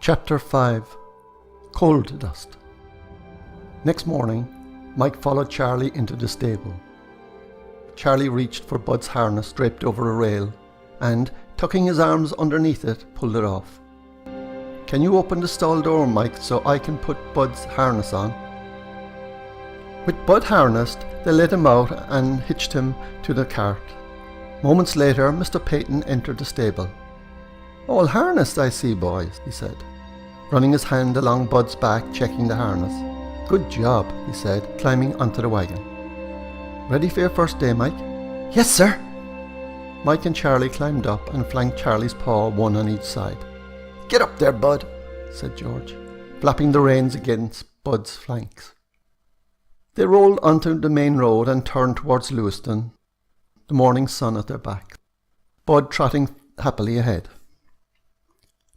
Chapter 5. Coal Dust. Next morning, Mike followed Charlie into the stable. Charlie reached for Bud's harness draped over a rail and, tucking his arms underneath it, pulled it off. "Can you open the stall door, Mike, so I can put Bud's harness on?" With Bud harnessed, they let him out and hitched him to the cart. Moments later, Mr. Peyton entered the stable. "All harnessed, I see, boys," he said, running his hand along Bud's back, checking the harness. "Good job," he said, climbing onto the wagon. "Ready for your first day, Mike?" "Yes, sir." Mike and Charlie climbed up and flanked Charlie's paw, one on each side. "Get up there, Bud," said George, flapping the reins against Bud's flanks. They rolled onto the main road and turned towards Lewiston, the morning sun at their backs, Bud trotting happily ahead.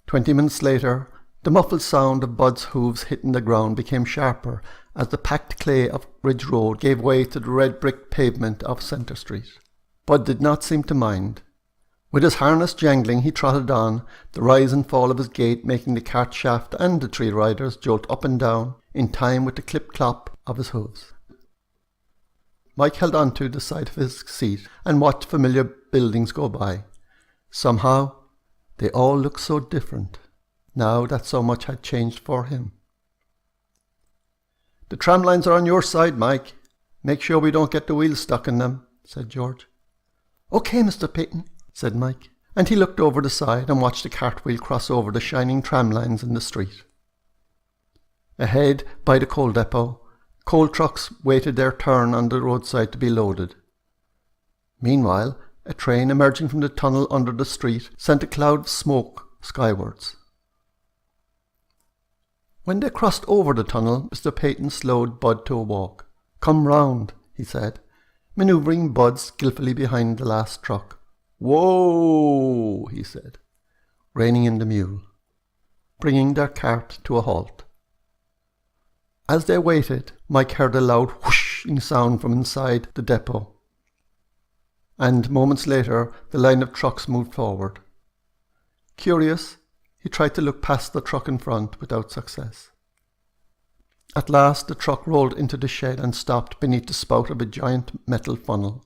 20 minutes later, the muffled sound of Bud's hooves hitting the ground became sharper as the packed clay of Ridge Road gave way to the red brick pavement of Centre Street. Bud did not seem to mind. With his harness jangling, he trotted on, the rise and fall of his gait making the cart shaft and the three riders jolt up and down in time with the clip-clop of his hooves. Mike held on to the side of his seat and watched familiar buildings go by. Somehow, they all looked so different, now that so much had changed for him. "The tram lines are on your side, Mike. Make sure we don't get the wheels stuck in them," said George. "Okay, Mr. Peyton," said Mike, and he looked over the side and watched the cartwheel cross over the shining tram lines in the street. Ahead, by the coal depot, coal trucks waited their turn on the roadside to be loaded. Meanwhile, a train emerging from the tunnel under the street sent a cloud of smoke skywards. When they crossed over the tunnel, Mr. Peyton slowed Bud to a walk. "Come round," he said, manoeuvring Bud skillfully behind the last truck. "Whoa," he said, reining in the mule, bringing their cart to a halt. As they waited, Mike heard a loud whooshing sound from inside the depot, and moments later the line of trucks moved forward. Curious, he tried to look past the truck in front without success. At last the truck rolled into the shed and stopped beneath the spout of a giant metal funnel.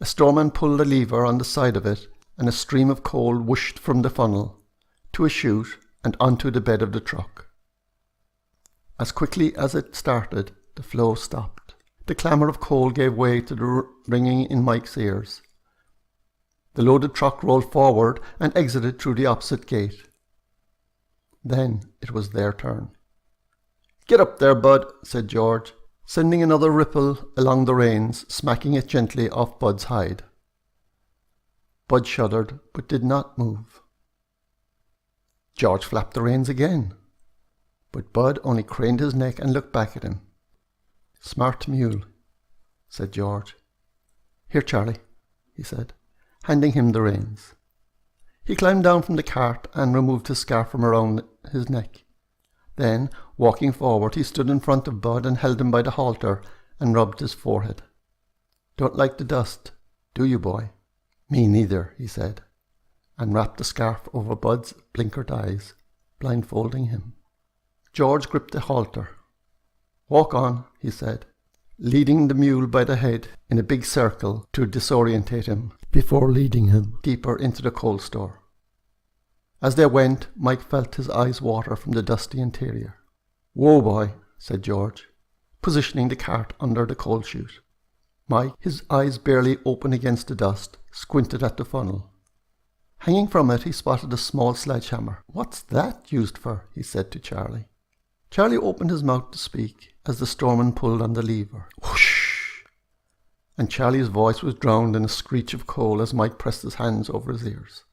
A storeman pulled a lever on the side of it, and a stream of coal whooshed from the funnel to a chute and onto the bed of the truck. As quickly as it started, the flow stopped. The clamour of coal gave way to the ringing in Mike's ears. The loaded truck rolled forward and exited through the opposite gate. Then it was their turn. "Get up there, Bud," said George, sending another ripple along the reins, smacking it gently off Bud's hide. Bud shuddered, but did not move. George flapped the reins again, but Bud only craned his neck and looked back at him. "Smart mule," said George. "Here, Charlie," he said, handing him the reins. He climbed down from the cart and removed his scarf from around his neck. Then, walking forward, he stood in front of Bud and held him by the halter and rubbed his forehead. "Don't like the dust, do you, boy?" "Me neither," he said, and wrapped the scarf over Bud's blinkered eyes, blindfolding him. George gripped the halter. "Walk on," he said, leading the mule by the head in a big circle to disorientate him before leading him deeper into the coal store. As they went, Mike felt his eyes water from the dusty interior. "Whoa, boy," said George, positioning the cart under the coal chute. Mike, his eyes barely open against the dust, squinted at the funnel. Hanging from it, he spotted a small sledgehammer. "What's that used for?" he said to Charlie. Charlie opened his mouth to speak as the storeman pulled on the lever. Whoosh! And Charlie's voice was drowned in a screech of coal as Mike pressed his hands over his ears.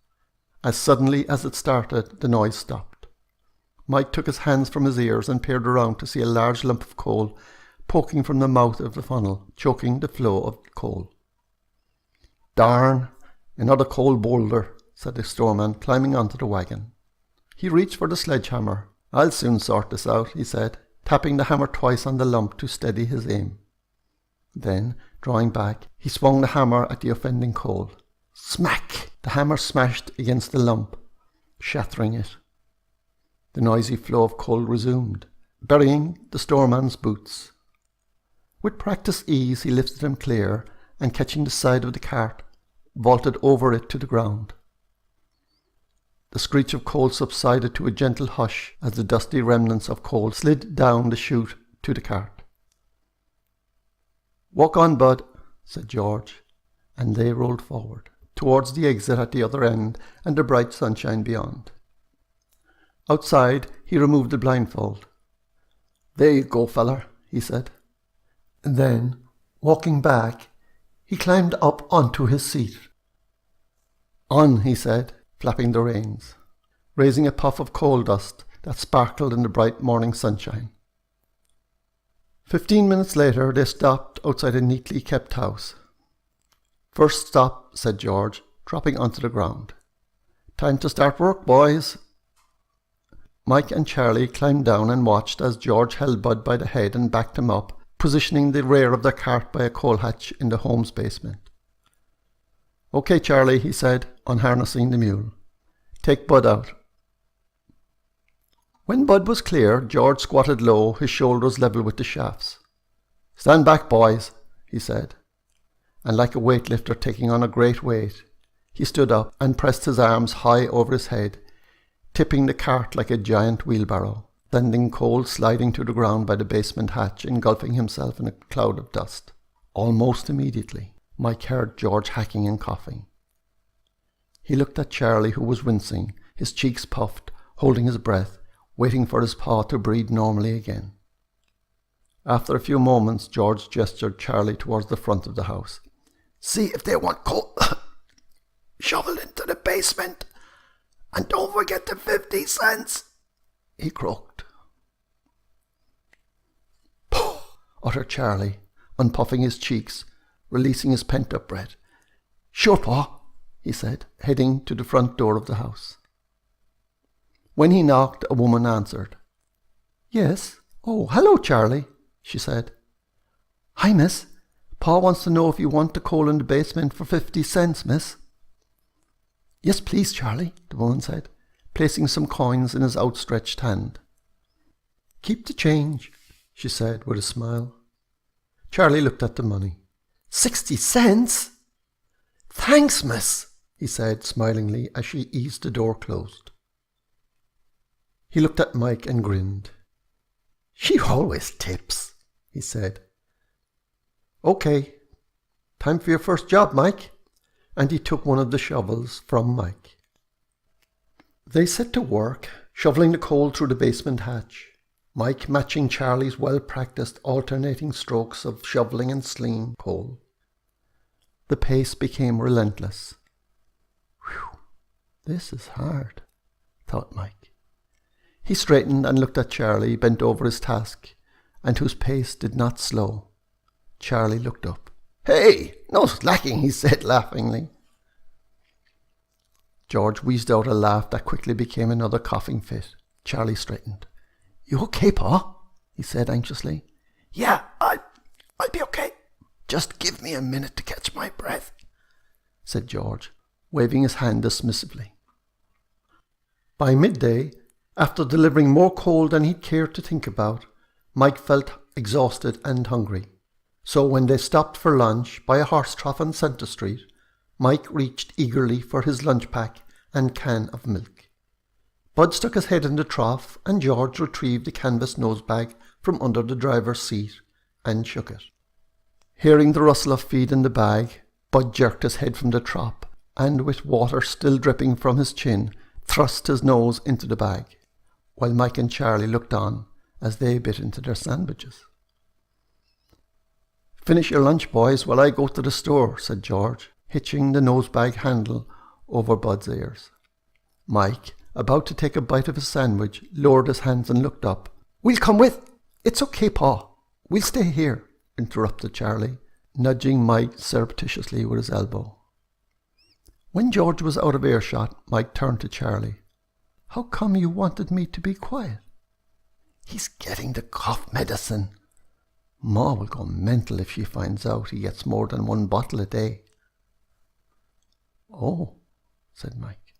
As suddenly as it started, the noise stopped. Mike took his hands from his ears and peered around to see a large lump of coal poking from the mouth of the funnel, choking the flow of coal. "Darn, another coal boulder," said the storeman, climbing onto the wagon. He reached for the sledgehammer. "I'll soon sort this out," he said, tapping the hammer twice on the lump to steady his aim. Then, drawing back, he swung the hammer at the offending coal. Smack! The hammer smashed against the lump, shattering it. The noisy flow of coal resumed, burying the storeman's boots. With practised ease he lifted them clear, and catching the side of the cart, vaulted over it to the ground. The screech of coal subsided to a gentle hush as the dusty remnants of coal slid down the chute to the cart. "Walk on, Bud," said George, and they rolled forward, towards the exit at the other end and the bright sunshine beyond. Outside, he removed the blindfold. "There you go, feller," he said. And then, walking back, he climbed up onto his seat. "On," he said, flapping the reins, raising a puff of coal dust that sparkled in the bright morning sunshine. 15 minutes later, they stopped outside a neatly kept house. "First stop," said George, dropping onto the ground. "Time to start work, boys." Mike and Charlie climbed down and watched as George held Bud by the head and backed him up, positioning the rear of their cart by a coal hatch in the home's basement. "Okay, Charlie," he said, unharnessing the mule. "Take Bud out." When Bud was clear, George squatted low, his shoulders level with the shafts. "Stand back, boys," he said, and like a weightlifter taking on a great weight, he stood up and pressed his arms high over his head, tipping the cart like a giant wheelbarrow, sending coal sliding to the ground by the basement hatch, engulfing himself in a cloud of dust. Almost immediately, Mike heard George hacking and coughing. He looked at Charlie, who was wincing, his cheeks puffed, holding his breath, waiting for his paw to breathe normally again. After a few moments, George gestured Charlie towards the front of the house. "See if they want coal shoveled into the basement. And don't forget the 50 cents, he croaked. "Pooh," uttered Charlie, unpuffing his cheeks, releasing his pent-up breath. "Sure, Pa," he said, heading to the front door of the house. When he knocked, a woman answered. "Yes? Oh, hello, Charlie," she said. "Hi, miss. Pa wants to know if you want the coal in the basement for 50 cents, miss." "Yes, please, Charlie," the woman said, placing some coins in his outstretched hand. "Keep the change," she said with a smile. Charlie looked at the money. 60 cents? "Thanks, miss," he said smilingly as she eased the door closed. He looked at Mike and grinned. "She always tips," he said. "Okay, time for your first job, Mike." And he took one of the shovels from Mike. They set to work, shoveling the coal through the basement hatch, Mike matching Charlie's well-practiced alternating strokes of shoveling and slinging coal. The pace became relentless. "Whew, this is hard," thought Mike. He straightened and looked at Charlie, bent over his task, and whose pace did not slow. Charlie looked up. "Hey, no slacking," he said laughingly. George wheezed out a laugh that quickly became another coughing fit. Charlie straightened. "You okay, Pa?" he said anxiously. "Yeah, I'll be okay. Just give me a minute to catch my breath," said George, waving his hand dismissively. By midday, after delivering more coal than he cared to think about, Mike felt exhausted and hungry. So when they stopped for lunch by a horse trough on Centre Street, Mike reached eagerly for his lunch pack and can of milk. Bud stuck his head in the trough and George retrieved the canvas nosebag from under the driver's seat and shook it. Hearing the rustle of feed in the bag, Bud jerked his head from the trough and, with water still dripping from his chin, thrust his nose into the bag, while Mike and Charlie looked on as they bit into their sandwiches. "Finish your lunch, boys, while I go to the store," said George, hitching the nosebag handle over Bud's ears. Mike, about to take a bite of his sandwich, lowered his hands and looked up. "We'll come with." "It's okay, Pa. We'll stay here," interrupted Charlie, nudging Mike surreptitiously with his elbow. When George was out of earshot, Mike turned to Charlie. "How come you wanted me to be quiet?" "He's getting the cough medicine. Ma will go mental if she finds out he gets more than 1 bottle a day." "Oh," said Mike.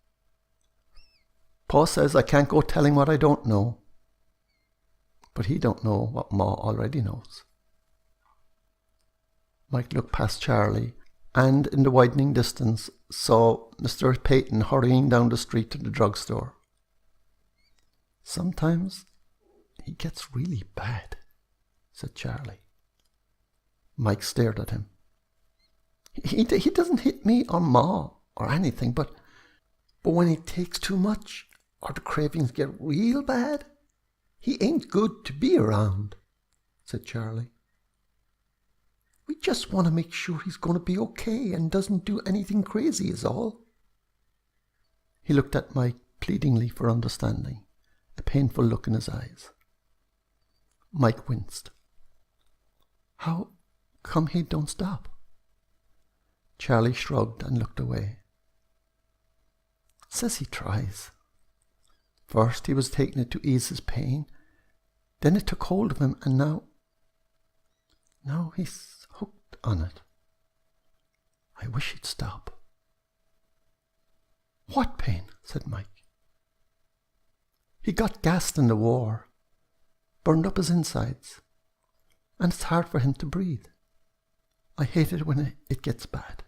Pa says I can't go telling what I don't know. But he don't know what Ma already knows. Mike looked past Charlie and in the widening distance saw Mr. Peyton hurrying down the street to the drugstore. Sometimes he gets really bad, said Charlie. Mike stared at him. He doesn't hit me or Ma or anything, but when he takes too much or the cravings get real bad, he ain't good to be around, said Charlie. We just want to make sure he's going to be okay and doesn't do anything crazy is all. He looked at Mike pleadingly for understanding, a painful look in his eyes. Mike winced. How come he don't stop? Charlie shrugged and looked away. Says he tries. First he was taking it to ease his pain, then it took hold of him, and now he's hooked on it. I wish he'd stop. What pain? Said Mike. He got gassed in the war, burned up his insides, and it's hard for him to breathe. I hate it when it gets bad.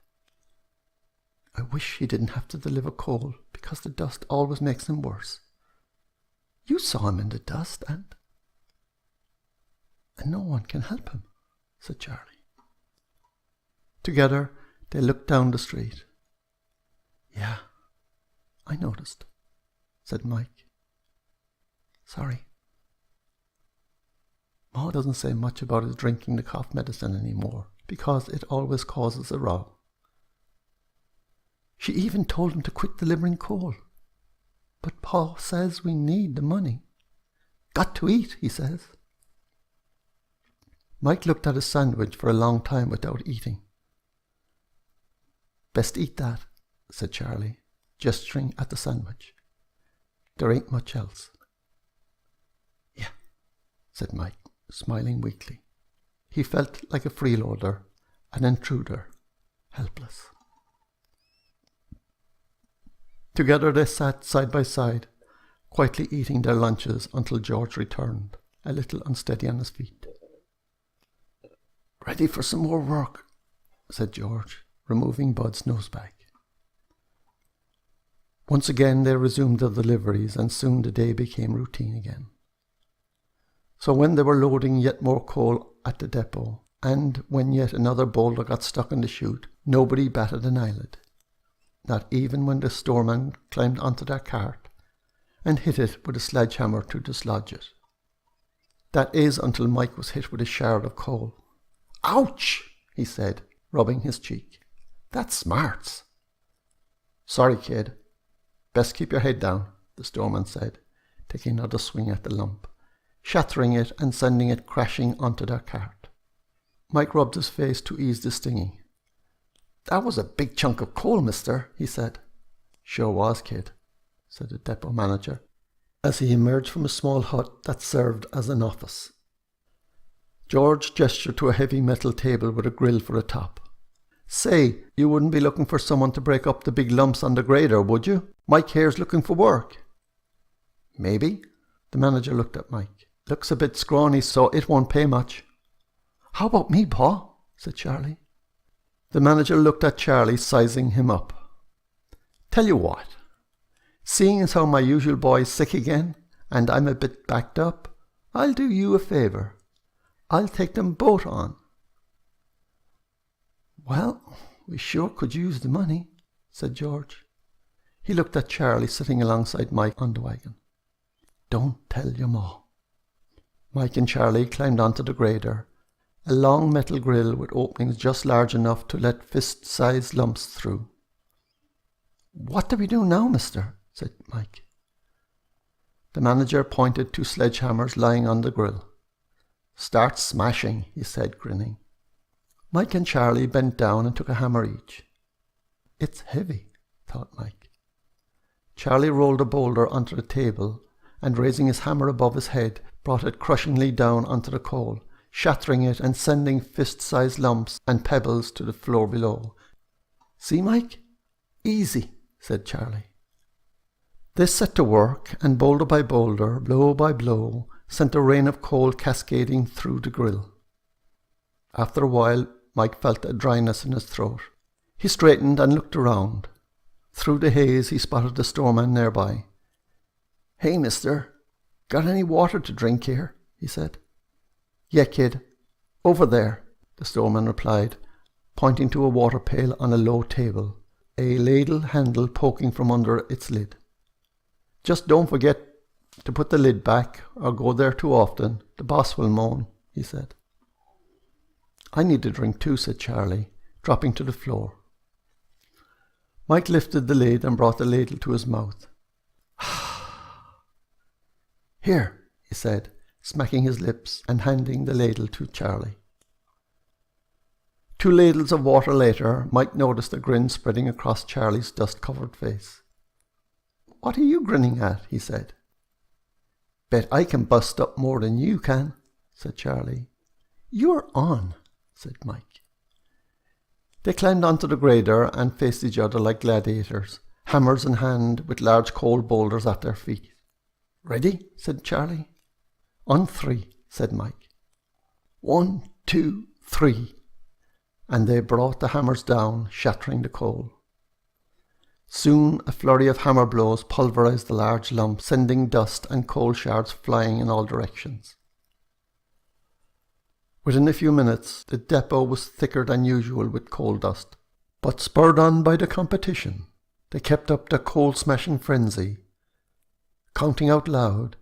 I wish he didn't have to deliver coal because the dust always makes him worse. You saw him in the dust and no one can help him, said Charlie. Together they looked down the street. Yeah, I noticed, said Mike. Sorry. Ma doesn't say much about his drinking the cough medicine anymore because it always causes a row. She even told him to quit delivering coal. But Pa says we need the money. Got to eat, he says. Mike looked at his sandwich for a long time without eating. Best eat that, said Charlie, gesturing at the sandwich. There ain't much else. Yeah, said Mike, smiling weakly. He felt like a freeloader, an intruder, helpless. Together they sat side by side, quietly eating their lunches until George returned, a little unsteady on his feet. Ready for some more work, said George, removing Bud's nosebag. Once again they resumed their deliveries, and soon the day became routine again. So when they were loading yet more coal at the depot, and when yet another boulder got stuck in the chute, nobody batted an eyelid. Not even when the storeman climbed onto their cart and hit it with a sledgehammer to dislodge it. That is until Mike was hit with a shard of coal. Ouch, he said, rubbing his cheek. That smarts. Sorry, kid. Best keep your head down, the storeman said, taking another swing at the lump, shattering it and sending it crashing onto their cart. Mike rubbed his face to ease the stinging. That was a big chunk of coal, mister, he said. Sure was, kid, said the depot manager, as he emerged from a small hut that served as an office. George gestured to a heavy metal table with a grill for a top. Say, you wouldn't be looking for someone to break up the big lumps on the grader, would you? Mike here's looking for work. Maybe. The manager looked at Mike. Looks a bit scrawny, so it won't pay much. How about me, Pa? Said Charlie. The manager looked at Charlie, sizing him up. Tell you what, seeing as how my usual boy's sick again, and I'm a bit backed up, I'll do you a favour. I'll take them both on. Well, we sure could use the money, said George. He looked at Charlie sitting alongside Mike on the wagon. Don't tell your ma. Mike and Charlie climbed onto the grader, a long metal grill with openings just large enough to let fist-sized lumps through. What do we do now, mister? Said Mike. The manager pointed to sledgehammers lying on the grill. Start smashing, he said, grinning. Mike and Charlie bent down and took a hammer each. It's heavy, thought Mike. Charlie rolled a boulder onto the table and, raising his hammer above his head, brought it crushingly down onto the coal, shattering it and sending fist-sized lumps and pebbles to the floor below. See, Mike? Easy, said Charlie. They set to work, and boulder by boulder, blow by blow, sent a rain of coal cascading through the grill. After a while, Mike felt a dryness in his throat. He straightened and looked around. Through the haze, he spotted the storeman nearby. "Hey, mister, got any water to drink here?" he said. "Yeah, kid. Over there," the storeman replied, pointing to a water pail on a low table, a ladle handle poking from under its lid. "Just don't forget to put the lid back or go there too often. The boss will moan," he said. "I need a drink too," said Charlie, dropping to the floor. Mike lifted the lid and brought the ladle to his mouth. "Here," he said, smacking his lips and handing the ladle to Charlie. 2 ladles of water later, Mike noticed a grin spreading across Charlie's dust-covered face. "What are you grinning at?" he said. "Bet I can bust up more than you can," said Charlie. "You're on," said Mike. They climbed onto the grader and faced each other like gladiators, hammers in hand with large coal boulders at their feet. "Ready?" said Charlie. "On 3, said Mike. 1, 2, 3. And they brought the hammers down, shattering the coal. Soon a flurry of hammer blows pulverized the large lump, sending dust and coal shards flying in all directions. Within a few minutes, the depot was thicker than usual with coal dust, but spurred on by the competition, they kept up their coal-smashing frenzy, counting out loud,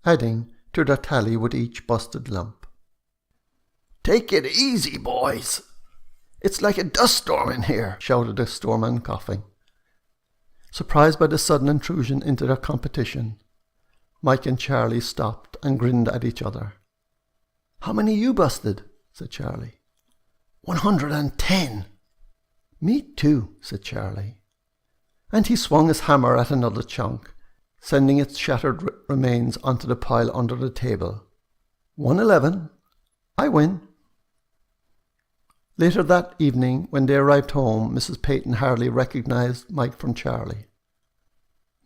adding to their tally with each busted lump. "Take it easy, boys. It's like a dust storm in here," shouted the storeman, coughing. Surprised by the sudden intrusion into their competition, Mike and Charlie stopped and grinned at each other. "How many you busted?" said Charlie. 110. "Me too," said Charlie. And he swung his hammer at another chunk, sending its shattered remains onto the pile under the table. 111. I win. Later that evening, when they arrived home, Mrs. Peyton hardly recognized Mike from Charlie.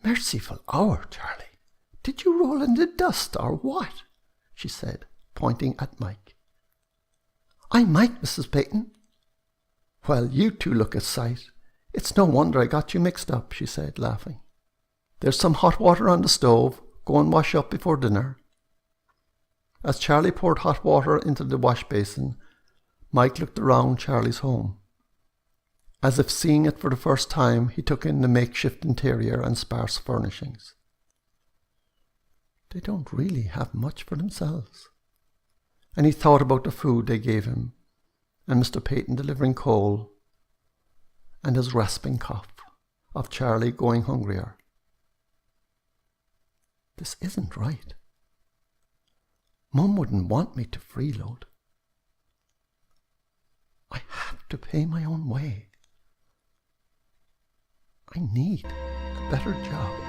"Merciful hour, Charlie. Did you roll in the dust or what?" she said, pointing at Mike. "I'm Mike, Mrs. Peyton." "Well, you two look a sight. It's no wonder I got you mixed up," she said, laughing. "There's some hot water on the stove. Go and wash up before dinner." As Charlie poured hot water into the wash basin, Mike looked around Charlie's home. As if seeing it for the first time, he took in the makeshift interior and sparse furnishings. They don't really have much for themselves. And he thought about the food they gave him, and Mr. Peyton delivering coal, and his rasping cough of Charlie going hungrier. This isn't right. Mum wouldn't want me to freeload. I have to pay my own way. I need a better job.